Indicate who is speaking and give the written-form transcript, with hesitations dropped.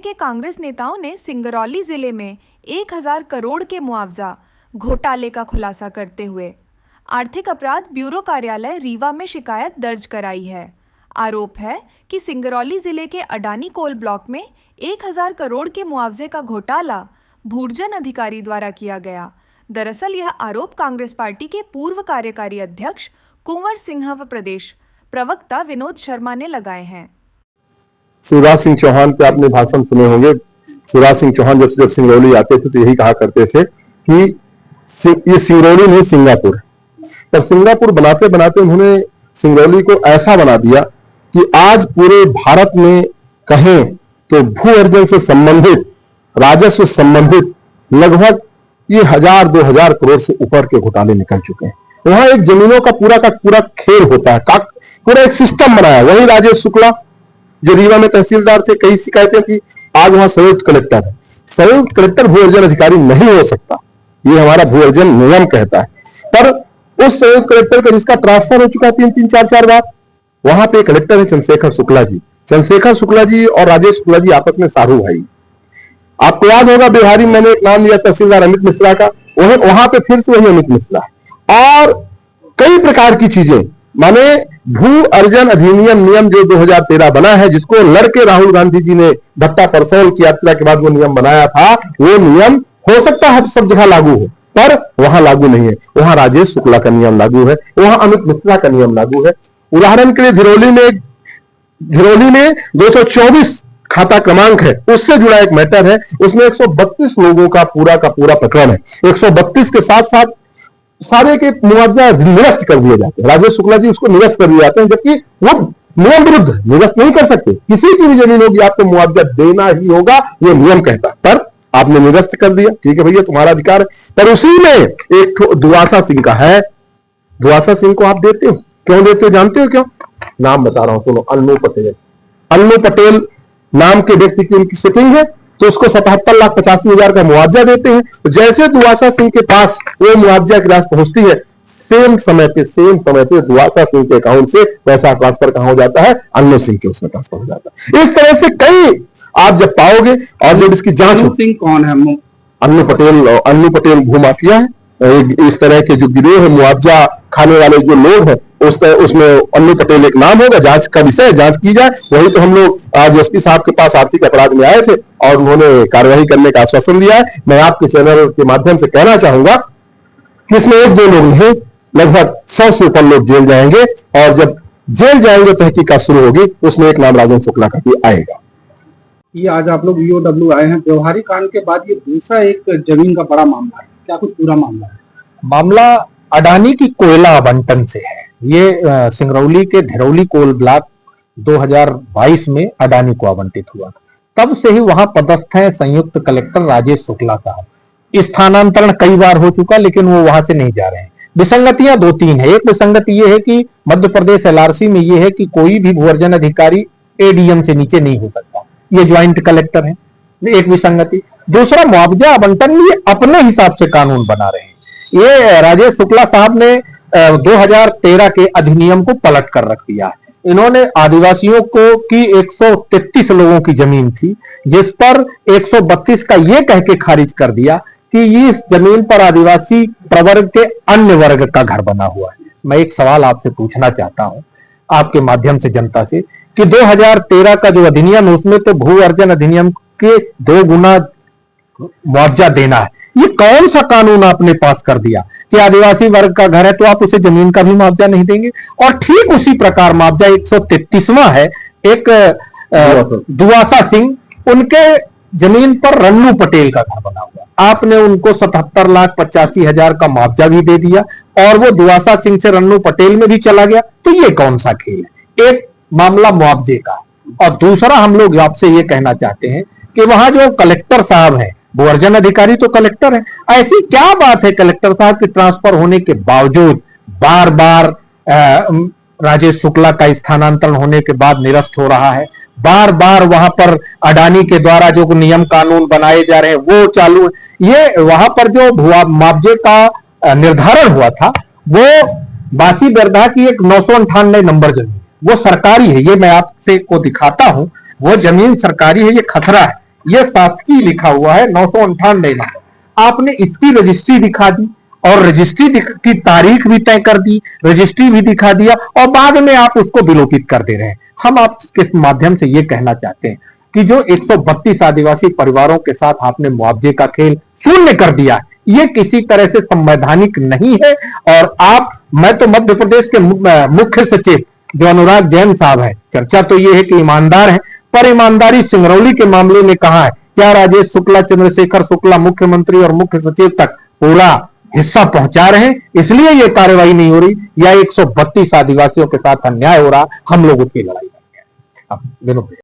Speaker 1: के कांग्रेस नेताओं ने सिंगरौली जिले में 1000 करोड़ के मुआवजा घोटाले का खुलासा करते हुए आर्थिक अपराध ब्यूरो कार्यालय रीवा में शिकायत दर्ज कराई है। आरोप है कि सिंगरौली जिले के अडानी कोल ब्लॉक में 1000 करोड़ के मुआवजे का घोटाला भूर्जन अधिकारी द्वारा किया गया। दरअसल यह आरोप कांग्रेस पार्टी के पूर्व कार्यकारी अध्यक्ष कुंवर सिंह व प्रदेश प्रवक्ता विनोद शर्मा ने लगाए हैं।
Speaker 2: शिवराज सिंह चौहान पे आपने भाषण सुने होंगे। शिवराज सिंह चौहान जब सिंगरौली आते थे तो यही कहा करते थे कि ये सिंगरौली नहीं सिंगापुर। पर सिंगापुर बनाते बनाते उन्होंने सिंगरौली को ऐसा बना दिया कि आज पूरे भारत में कहें तो भू अर्जन से संबंधित, राजस्व से संबंधित लगभग ये 1000-2000 करोड़ से ऊपर के घोटाले निकल चुके हैं। वहां एक जमीनों का पूरा खेल होता है, पूरा एक सिस्टम बनाया। वही राजेश शुक्ला जो रीवा में तहसीलदार थे, कई शिकायतें थी, आज वहां संयुक्त कलेक्टर है। संयुक्त कलेक्टर भू अर्जन अधिकारी नहीं हो सकता, ये हमारा भू अर्जन नियम कहता है। पर उस संयुक्त कलेक्टर का जिसका ट्रांसफर हो चुका 3-3, 4-4 बार, वहां पे कलेक्टर है चंद्रशेखर शुक्ला जी। चंद्रशेखर शुक्ला जी और राजेश शुक्ला जी आपस में सारू भाई। आपको याद होगा बिहारी मैंने एक नाम लिया तहसीलदार अमित मिश्रा का, वहां पे फिर से वही अमित मिश्रा और कई प्रकार की चीजें। माने भू अर्जन अधिनियम नियम जो 2013 बना है, जिसको लड़के राहुल गांधी जी ने भट्टा परसौल की यात्रा के बाद वो नियम बनाया था, वो नियम हो सकता है सब जगह लागू हो, पर वहां लागू नहीं है। वहां राजेश शुक्ला का नियम लागू है, वहां अमित मिश्रा का नियम लागू है। उदाहरण के लिए धिरौली में 224 खाता क्रमांक है, उससे जुड़ा एक मैटर है। उसमें 132 लोगों का पूरा प्रकरण है। 132 के साथ साथ सारे के मुआवजा निरस्त कर दिए जाते हैं। राजेश शुक्ला जी उसको निरस्त कर दिए जाते हैं, जबकि वो नियम विरुद्ध निरस्त नहीं कर सकते। किसी की भी जमीन होगी आपको मुआवजा देना ही होगा, ये नियम कहता है। पर आपने निरस्त कर दिया, ठीक है भैया तुम्हारा अधिकार है। पर उसी में एक दुआसा सिंह का है। दुआसा सिंह को आप देते हो, क्यों देते हो जानते हो क्यों? नाम बता रहा हूं, सुनो। अन्नू पटेल नाम के व्यक्ति की उनकी सेटिंग है, तो उसको 77,85,000 का मुआवजा देते हैं। तो जैसे दुआसा सिंह के पास वो मुआवजा की राशि पहुंचती है, सेम समय पे दुआसा सिंह के अकाउंट से पैसा ट्रांसफर कहां हो जाता है? अन्नू सिंह के उसमें ट्रांसफर हो जाता है। इस तरह से कई आप जब पाओगे, और जब इसकी जांच
Speaker 3: अन्नू सिंह कौन है?
Speaker 2: अन्नू पटेल भूमाफिया है। इस तरह के जो गिरोह है, मुआवजा खाने वाले जो लोग हैं, उसमें अन्नू पटेल एक नाम होगा। जांच का विषय, जांच की जाए। वही तो हम लोग आज एसपी साहब के पास आर्थिक अपराध में आए थे और उन्होंने कार्रवाई करने का आश्वासन दिया है। मैं आपके चैनल के माध्यम से कहना चाहूंगा कि इसमें 1-2 लोग नहीं, लगभग 100 से ऊपर लोग जेल जाएंगे, और जब जेल जाएंगे तहकीकात शुरू होगी, उसमें एक नाम राजेश शुक्ला का भी आएगा।
Speaker 3: ये आज आप लोग ईओडब्ल्यू आए हैं, व्यवहारी कांड के बाद ये दूसरा एक जमीन का बड़ा मामला है, क्या कुछ पूरा मामला है?
Speaker 4: मामला अडानी की कोयला आवंटन से है। ये सिंगरौली के धिरौली कोल ब्लॉक 2022 में अडानी को आवंटित हुआ। तब से ही वहां पदस्थ है संयुक्त कलेक्टर राजेश शुक्ला साहब। स्थानांतरण कई बार हो चुका, लेकिन वो वहां से नहीं जा रहे हैं। विसंगतियां 2-3 है। एक विसंगति ये है कि मध्य प्रदेश एलआरसी में ये है कि कोई भी भू अर्जन अधिकारी एडीएम से नीचे नहीं हो सकता, ये ज्वाइंट कलेक्टर है, एक विसंगति। दूसरा, मुआवजा आवंटन में ये अपने हिसाब से कानून बना रहे हैं। ये राजेश शुक्ला साहब ने 2013 के अधिनियम को पलट कर रख दिया है। इन्होंने आदिवासियों को की 133 लोगों की जमीन थी, जिस पर 132 का ये कह के खारिज कर दिया कि इस जमीन पर आदिवासी प्रवर्ग के अन्य वर्ग का घर बना हुआ है। मैं एक सवाल आपसे पूछना चाहता हूं, आपके माध्यम से जनता से, कि 2013 का जो अधिनियम है उसमें तो भू अर्जन अधिनियम के 2 गुना मुआवजा देना है। ये कौन सा कानून आपने पास कर दिया कि आदिवासी वर्ग का घर है तो आप उसे जमीन का भी मुआवजा नहीं देंगे? और ठीक उसी प्रकार मुआवजा 133वां है। एक दुआसा सिंह, उनके जमीन पर रन्नू पटेल का घर बना हुआ, आपने उनको 77,85,000 का मुआवजा भी दे दिया, और वो दुआसा सिंह से रन्नू पटेल में भी चला गया। तो ये कौन सा खेल है? एक मामला मुआवजे का, और दूसरा हम लोग आपसे ये कहना चाहते हैं कि वहां जो कलेक्टर साहब हैं, भू अर्जन अधिकारी तो कलेक्टर है, ऐसी क्या बात है कलेक्टर साहब के ट्रांसफर होने के बावजूद बार बार राजेश शुक्ला का स्थानांतरण होने के बाद निरस्त हो रहा है? बार बार वहां पर अडानी के द्वारा जो नियम कानून बनाए जा रहे हैं वो चालू है। ये वहां पर जो मुआवजे का निर्धारण हुआ था, वो बासी बरधा की एक 998 नंबर जमीन, वो सरकारी है। ये मैं आपसे को दिखाता हूं, वो जमीन सरकारी है, ये खतरा है। ये शासकीय लिखा हुआ है 998 नंबर, आपने इसकी रजिस्ट्री दिखा दी और रजिस्ट्री की तारीख भी तय कर दी, रजिस्ट्री भी दिखा दिया और बाद में आप उसको विलोपित कर दे रहे हैं। हम आपके माध्यम से ये कहना चाहते हैं कि जो 132 आदिवासी परिवारों के साथ आपने मुआवजे का खेल शून्य कर दिया, ये किसी तरह से संवैधानिक नहीं है। और मैं तो मध्य प्रदेश के मुख्य सचिव जो अनुराग जैन साहब है, चर्चा तो ये है कि ईमानदार है, पर ईमानदारी सिंगरौली के मामले में कहां है? क्या राजेश शुक्ला, चंद्रशेखर शुक्ला मुख्यमंत्री और मुख्य सचिव तक पूरा हिस्सा पहुंचा रहे हैं, इसलिए यह कार्रवाई नहीं हो रही, या 132 आदिवासियों के साथ अन्याय हो रहा, हम लोग उसकी लड़ाई कर रहे हैं।